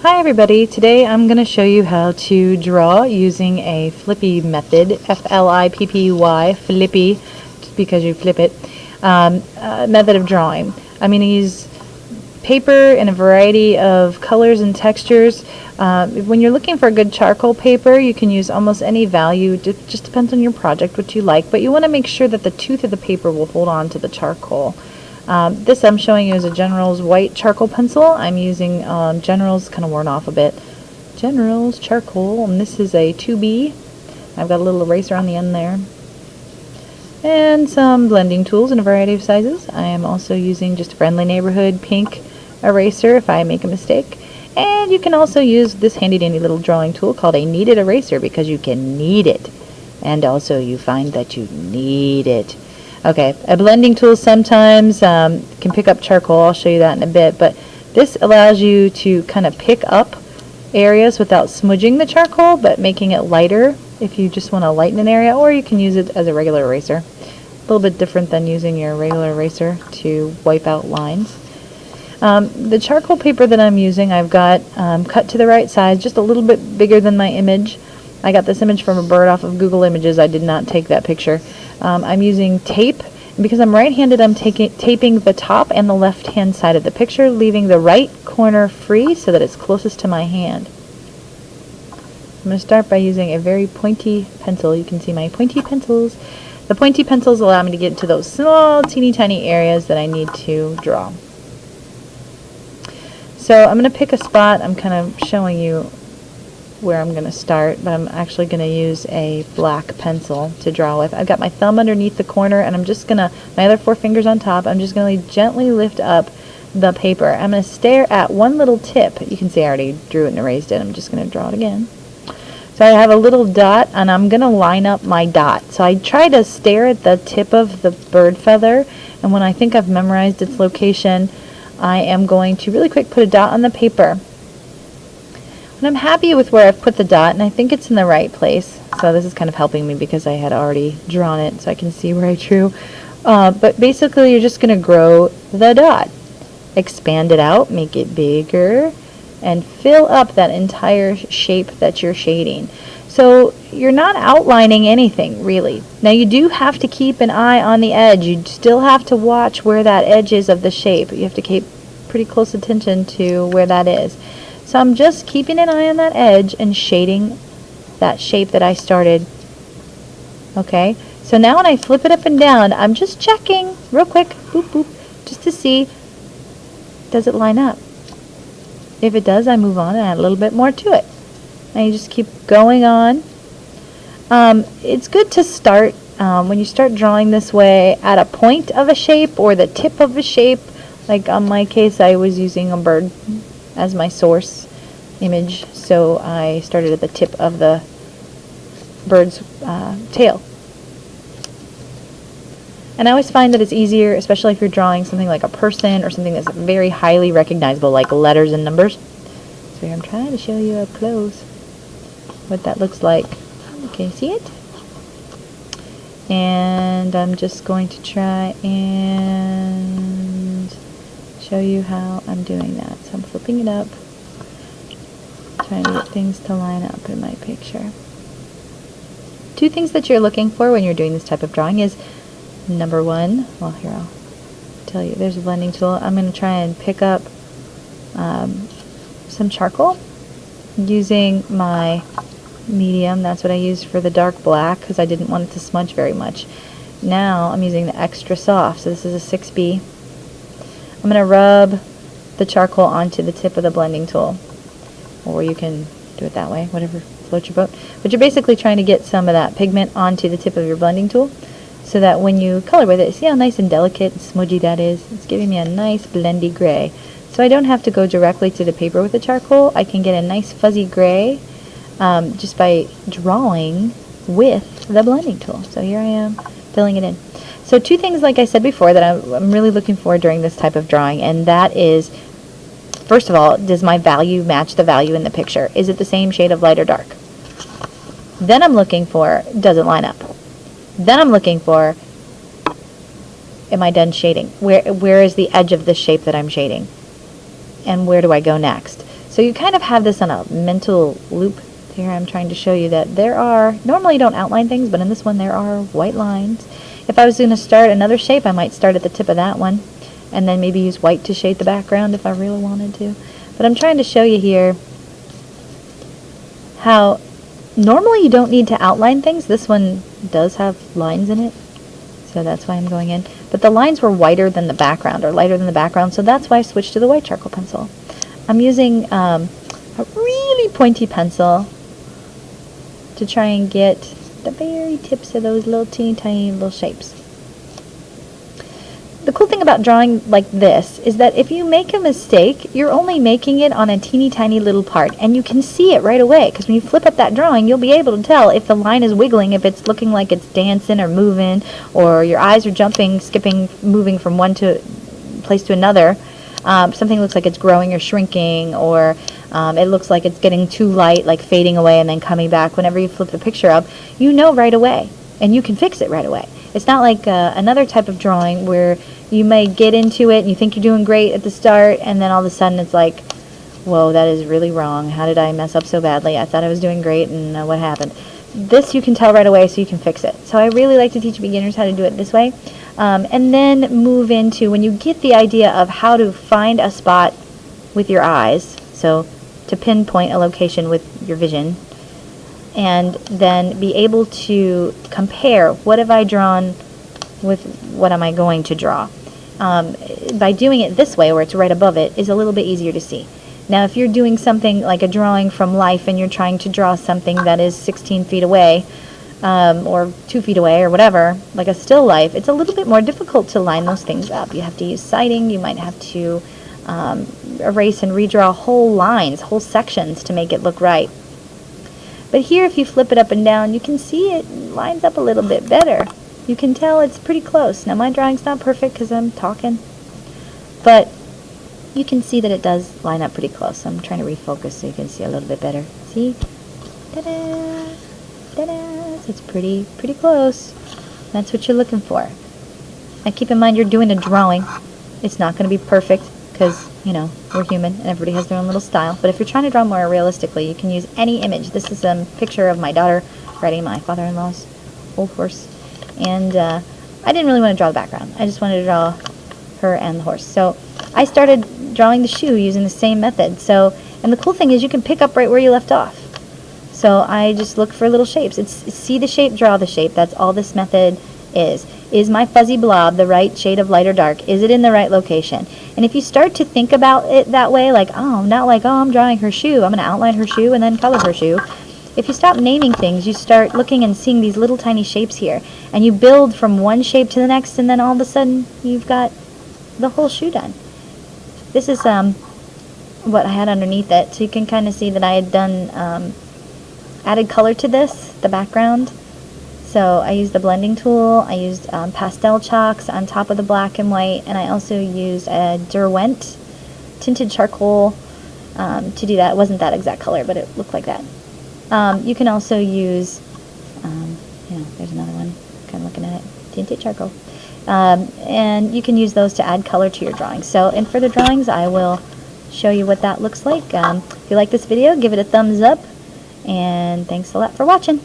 Hi everybody, today I'm going to show you how to draw using a flippy method, F-L-I-P-P-Y, flippy, just because you flip it, method of drawing. I'm going to use paper in a variety of colors and textures. When you're looking for a good charcoal paper, you can use almost any value. It just depends on your project, what you like, but you want to make sure that the tooth of the paper will hold on to the charcoal. This I'm showing you is a General's white charcoal pencil. I'm using General's, kind of worn off a bit, General's charcoal, and this is a 2B. I've got a little eraser on the end there. And some blending tools in a variety of sizes. I am also using just a friendly neighborhood pink eraser if I make a mistake. And you can also use this handy dandy little drawing tool called a kneaded eraser because you can knead it. And also you find that you need it. Okay, a blending tool sometimes can pick up charcoal. I'll show you that in a bit, but this allows you to kind of pick up areas without smudging the charcoal, but making it lighter if you just want to lighten an area, or you can use it as a regular eraser. A little bit different than using your regular eraser to wipe out lines. The charcoal paper that I'm using, I've got cut to the right size, just a little bit bigger than my image. I got this image from a bird off of Google Images. I did not take that picture. I'm using tape, and because I'm right-handed, I'm taping the top and the left-hand side of the picture, leaving the right corner free so that it's closest to my hand. I'm going to start by using a very pointy pencil. You can see my pointy pencils. The pointy pencils allow me to get into those small, teeny tiny areas that I need to draw. So I'm going to pick a spot. I'm kind of showing you where I'm going to start, but I'm actually going to use a black pencil to draw with. I've got my thumb underneath the corner, and I'm just going to, my other 4 fingers on top, I'm just going to gently lift up the paper. I'm going to stare at one little tip. You can see I already drew it and erased it. I'm just going to draw it again. So I have a little dot, and I'm going to line up my dot. So I try to stare at the tip of the bird feather, and when I think I've memorized its location, I am going to really quick put a dot on the paper. And I'm happy with where I've put the dot, and I think it's in the right place. So this is kind of helping me because I had already drawn it, so I can see where I drew. But basically, you're just going to grow the dot. Expand it out, make it bigger, and fill up that entire shape that you're shading. So you're not outlining anything, really. Now you do have to keep an eye on the edge. You still have to watch where that edge is of the shape. You have to keep pretty close attention to where that is. So I'm just keeping an eye on that edge and shading that shape that I started. Okay, so now when I flip it up and down, I'm just checking real quick, boop, boop, just to see, does it line up? If it does, I move on and add a little bit more to it. And you just keep going on. It's good to start, when you start drawing this way, at a point of a shape or the tip of a shape. Like on my case, I was using a bird as my source image, so I started at the tip of the bird's tail. And I always find that it's easier, especially if you're drawing something like a person or something that's very highly recognizable, like letters and numbers. So here I'm trying to show you up close what that looks like. Can you see it? And I'm just going to try and show you how I'm doing that. So I'm flipping it up, trying to get things to line up in my picture. 2 things that you're looking for when you're doing this type of drawing is, number 1, well, here I'll tell you, there's a blending tool. I'm going to try and pick up some charcoal using my medium. That's what I used for the dark black because I didn't want it to smudge very much. Now I'm using the extra soft, so this is a 6B. I'm going to rub the charcoal onto the tip of the blending tool, or you can do it that way, whatever floats your boat. But you're basically trying to get some of that pigment onto the tip of your blending tool so that when you color with it, see how nice and delicate and smudgy that is? It's giving me a nice blendy gray. So I don't have to go directly to the paper with the charcoal. I can get a nice fuzzy gray just by drawing with the blending tool. So here I am filling it in. So 2 things, like I said before, that I'm really looking for during this type of drawing, and that is, first of all, does my value match the value in the picture? Is it the same shade of light or dark? Then I'm looking for, does it line up? Then I'm looking for, am I done shading? Where is the edge of the shape that I'm shading? And where do I go next? So you kind of have this on a mental loop. Here I'm trying to show you that there are, normally you don't outline things, but in this one there are white lines. If I was going to start another shape, I might start at the tip of that one, and then maybe use white to shade the background if I really wanted to. But I'm trying to show you here how normally you don't need to outline things. This one does have lines in it, so that's why I'm going in. But the lines were whiter than the background, or lighter than the background, so that's why I switched to the white charcoal pencil. I'm using a really pointy pencil to try and get the very tips of those little teeny tiny little shapes. The cool thing about drawing like this is that if you make a mistake, you're only making it on a teeny tiny little part, and you can see it right away, because when you flip up that drawing, you'll be able to tell if the line is wiggling, if it's looking like it's dancing or moving, or your eyes are jumping, skipping, moving from one place to another. Something looks like it's growing or shrinking, or it looks like it's getting too light, like fading away and then coming back. Whenever you flip the picture up, you know right away, and you can fix it right away. It's not like another type of drawing where you may get into it and you think you're doing great at the start, and then all of a sudden it's like, whoa, that is really wrong. How did I mess up so badly? I thought I was doing great, and what happened? This you can tell right away, so you can fix it. So I really like to teach beginners how to do it this way. And then move into, when you get the idea of how to find a spot with your eyes, so to pinpoint a location with your vision, and then be able to compare what have I drawn with what am I going to draw. By doing it this way, where it's right above it, is a little bit easier to see. Now if you're doing something like a drawing from life and you're trying to draw something that is 16 feet away, or 2 feet away, or whatever, like a still life, it's a little bit more difficult to line those things up. You have to use sighting, you might have to erase and redraw whole lines, whole sections to make it look right. But here, if you flip it up and down, you can see it lines up a little bit better. You can tell it's pretty close. Now my drawing's not perfect because I'm talking, but you can see that it does line up pretty close. I'm trying to refocus so you can see a little bit better. See? Ta-da! Ta-da! So it's pretty close. That's what you're looking for. Now keep in mind you're doing a drawing. It's not going to be perfect because, you know, we're human and everybody has their own little style. But if you're trying to draw more realistically, you can use any image. This is a picture of my daughter riding my father-in-law's old horse. And I didn't really want to draw the background. I just wanted to draw her and the horse. So I started drawing the shoe using the same method. So, and the cool thing is you can pick up right where you left off. So I just look for little shapes. It's see the shape, draw the shape. That's all this method is. Is my fuzzy blob the right shade of light or dark? Is it in the right location? And if you start to think about it that way, like, oh, not like, oh, I'm drawing her shoe, I'm going to outline her shoe and then color her shoe. If you stop naming things, you start looking and seeing these little tiny shapes here. And you build from one shape to the next, and then all of a sudden you've got the whole shoe done. This is what I had underneath it. So you can kind of see that I had done, added color to this, the background. So I used the blending tool, I used pastel chalks on top of the black and white, and I also used a Derwent tinted charcoal to do that. It wasn't that exact color, but it looked like that. You can also use, you know, there's another one, kind of looking at it, tinted charcoal. And you can use those to add color to your drawings. So in further drawings, I will show you what that looks like. If you like this video, give it a thumbs up, and thanks a lot for watching.